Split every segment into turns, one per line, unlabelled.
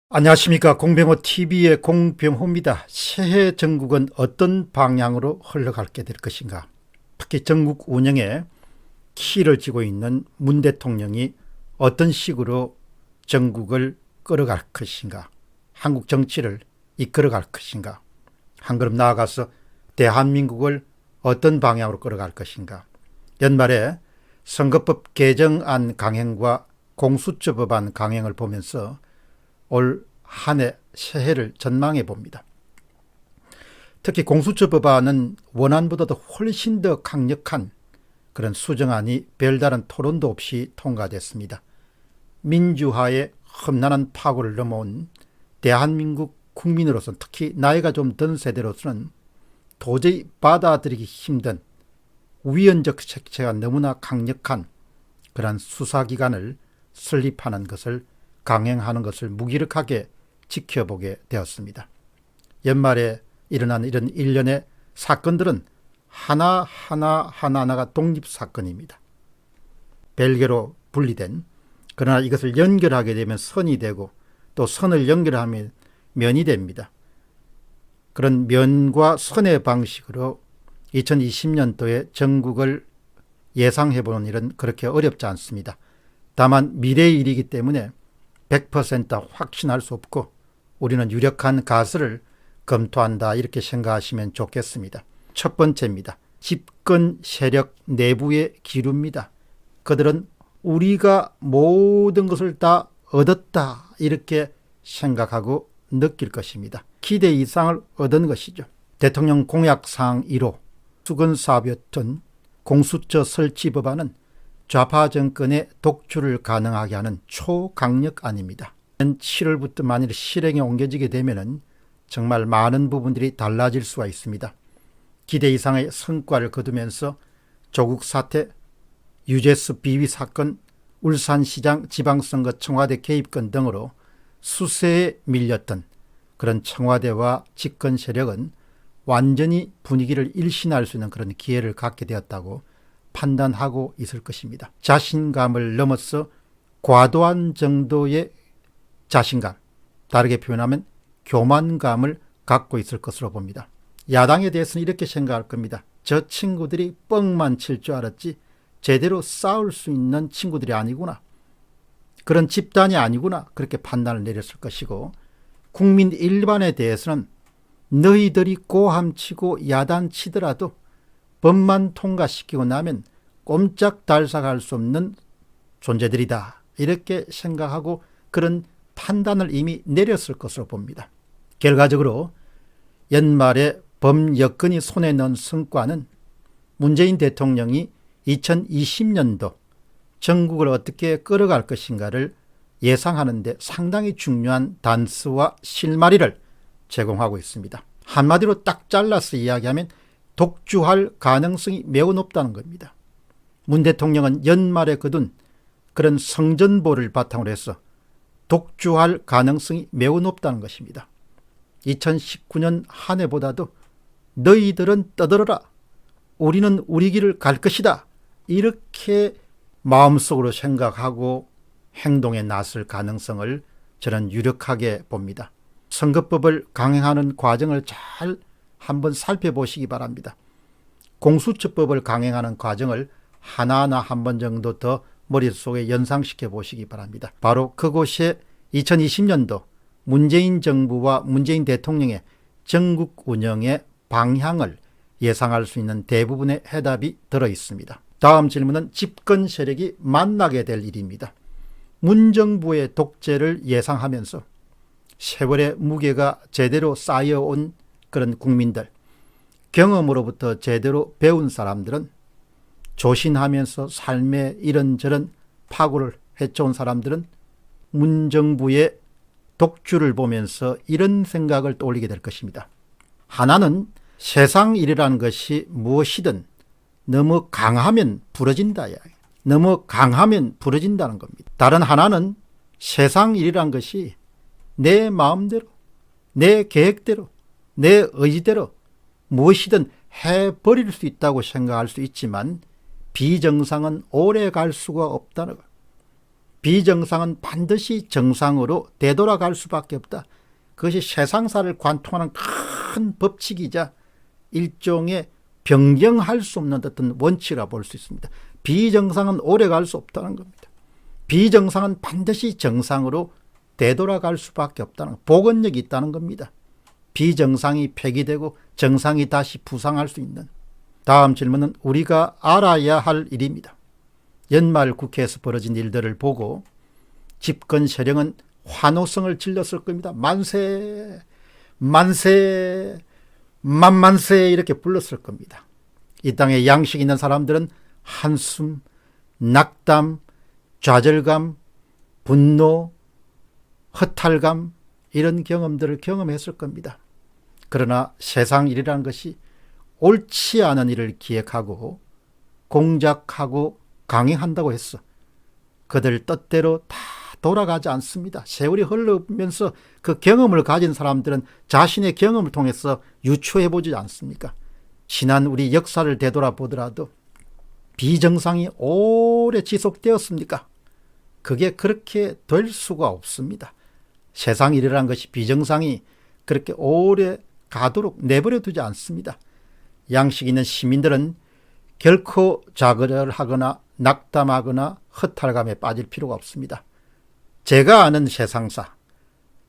안녕하십니까. 공병호 TV의 공병호입니다. 새해 전국은 어떤 방향으로 흘러가게 될 것인가. 특히 전국 운영에 키를 쥐고 있는 문 대통령이 어떤 식으로 전국을 끌어갈 것인가. 한국 정치를 이끌어갈 것인가. 한 걸음 나아가서 대한민국을 어떤 방향으로 끌어갈 것인가. 연말에 선거법 개정안 강행과 공수처 법안 강행을 보면서 올 한 해 새해를 전망해 봅니다. 특히 공수처 법안은 원안보다도 훨씬 더 강력한 그런 수정안이 별다른 토론도 없이 통과됐습니다. 민주화의 험난한 파고를 넘어온 대한민국 국민으로서는, 특히 나이가 좀 든 세대로서는 도저히 받아들이기 힘든 위헌적 색채가 너무나 강력한 그러한 수사기관을 설립하는 것을, 강행하는 것을 무기력하게 지켜보게 되었습니다. 연말에 일어난 이런 일련의 사건들은 하나하나가 독립사건입니다. 별개로 분리된, 그러나 이것을 연결하게 되면 선이 되고 또 선을 연결하면 면이 됩니다. 그런 면과 선의 방식으로 2020년도에 전국을 예상해보는 일은 그렇게 어렵지 않습니다. 다만 미래의 일이기 때문에 100% 확신할 수 없고 우리는 유력한 가설을 검토한다, 이렇게 생각하시면 좋겠습니다. 첫 번째입니다. 집권 세력 내부의 기류입니다. 그들은 우리가 모든 것을 다 얻었다, 이렇게 생각하고 느낄 것입니다. 기대 이상을 얻은 것이죠. 대통령 공약사항 1호 수건사업이었던 공수처 설치 법안은 좌파 정권의 독주를 가능하게 하는 초강력안입니다. 7월부터 만일 실행에 옮겨지게 되면 정말 많은 부분들이 달라질 수가 있습니다. 기대 이상의 성과를 거두면서 조국 사태, 유재수 비위 사건, 울산시장 지방선거 청와대 개입권 등으로 수세에 밀렸던 그런 청와대와 집권 세력은 완전히 분위기를 일신할 수 있는 그런 기회를 갖게 되었다고 판단하고 있을 것입니다. 자신감을 넘어서 과도한 정도의 자신감, 다르게 표현하면 교만감을 갖고 있을 것으로 봅니다. 야당에 대해서는 이렇게 생각할 겁니다. 저 친구들이 뻥만 칠 줄 알았지 제대로 싸울 수 있는 친구들이 아니구나, 그런 집단이 아니구나, 그렇게 판단을 내렸을 것이고, 국민 일반에 대해서는 너희들이 고함치고 야단치더라도 법만 통과시키고 나면 꼼짝달싹할 수 없는 존재들이다, 이렇게 생각하고 그런 판단을 이미 내렸을 것으로 봅니다. 결과적으로 연말에 범여권이 손에 넣은 성과는 문재인 대통령이 2020년도 전국을 어떻게 끌어갈 것인가를 예상하는 데 상당히 중요한 단서와 실마리를 제공하고 있습니다. 한마디로 딱 잘라서 이야기하면 독주할 가능성이 매우 높다는 겁니다. 문 대통령은 연말에 거둔 그런 성전보를 바탕으로 해서 독주할 가능성이 매우 높다는 것입니다. 2019년 한 해보다도 너희들은 떠들어라, 우리는 우리 길을 갈 것이다, 이렇게 마음속으로 생각하고 행동에 나설 가능성을 저는 유력하게 봅니다. 선거법을 강행하는 과정을 잘 한번 살펴보시기 바랍니다. 공수처법을 강행하는 과정을 하나하나 한 번 정도 더 머릿속에 연상시켜 보시기 바랍니다. 바로 그곳에 2020년도 문재인 정부와 문재인 대통령의 전국 운영의 방향을 예상할 수 있는 대부분의 해답이 들어 있습니다. 다음 질문은 집권 세력이 만나게 될 일입니다. 문정부의 독재를 예상하면서 세월의 무게가 제대로 쌓여온 그런 국민들, 경험으로부터 제대로 배운 사람들은, 조신하면서 삶의 이런저런 파고를 헤쳐온 사람들은 문정부의 독주를 보면서 이런 생각을 떠올리게 될 것입니다. 하나는 세상 일이라는 것이 무엇이든 너무 강하면 부러진다, 너무 강하면 부러진다는 겁니다. 다른 하나는 세상 일이라는 것이 내 마음대로, 내 계획대로, 내 의지대로 무엇이든 해버릴 수 있다고 생각할 수 있지만 비정상은 오래 갈 수가 없다는 것. 비정상은 반드시 정상으로 되돌아갈 수밖에 없다. 그것이 세상사를 관통하는 큰 법칙이자 일종의 변경할 수 없는 어떤 원칙이라 볼 수 있습니다. 비정상은 오래 갈 수 없다는 겁니다. 비정상은 반드시 정상으로 되돌아갈 수밖에 없다는, 복원력이 있다는 겁니다. 비정상이 폐기되고 정상이 다시 부상할 수 있는. 다음 질문은 우리가 알아야 할 일입니다. 연말 국회에서 벌어진 일들을 보고 집권 세력은 환호성을 질렀을 겁니다. 만세, 만세, 만만세 이렇게 불렀을 겁니다. 이 땅에 양식 있는 사람들은 한숨, 낙담, 좌절감, 분노, 허탈감 이런 경험들을 경험했을 겁니다. 그러나 세상 일이라는 것이 옳지 않은 일을 기획하고 공작하고 강행한다고 했어. 그들 뜻대로 다 돌아가지 않습니다. 세월이 흘러면서 그 경험을 가진 사람들은 자신의 경험을 통해서 유추해보지 않습니까? 지난 우리 역사를 되돌아보더라도 비정상이 오래 지속되었습니까? 그게 그렇게 될 수가 없습니다. 세상 일이라는 것이 비정상이 그렇게 오래 가도록 내버려 두지 않습니다. 양식 있는 시민들은 결코 좌절하거나 낙담하거나 허탈감에 빠질 필요가 없습니다. 제가 아는 세상사,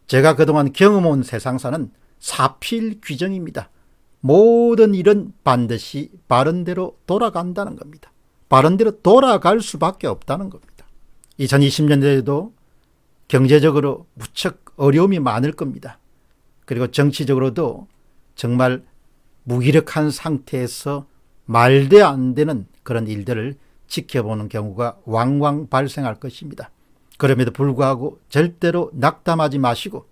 제가 그동안 경험해온 세상사는 사필 규정입니다. 모든 일은 반드시 바른대로 돌아간다는 겁니다. 바른대로 돌아갈 수밖에 없다는 겁니다. 2020년대에도 경제적으로 무척 어려움이 많을 겁니다. 그리고 정치적으로도 정말 무기력한 상태에서 말도 안 되는 그런 일들을 지켜보는 경우가 왕왕 발생할 것입니다. 그럼에도 불구하고 절대로 낙담하지 마시고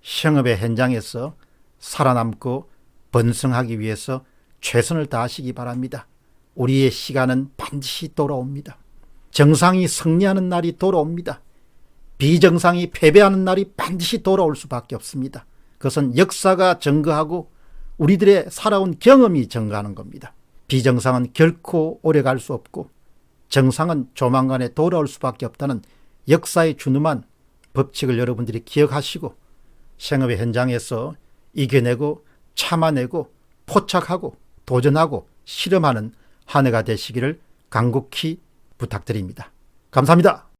성업의 현장에서 살아남고 번성하기 위해서 최선을 다하시기 바랍니다. 우리의 시간은 반드시 돌아옵니다. 정상이 승리하는 날이 돌아옵니다. 비정상이 패배하는 날이 반드시 돌아올 수밖에 없습니다. 그것은 역사가 증거하고 우리들의 살아온 경험이 증거하는 겁니다. 비정상은 결코 오래 갈 수 없고 정상은 조만간에 돌아올 수밖에 없다는 역사에 준엄한 법칙을 여러분들이 기억하시고 생업의 현장에서 이겨내고 참아내고 포착하고 도전하고 실험하는 한 해가 되시기를 간곡히 부탁드립니다. 감사합니다.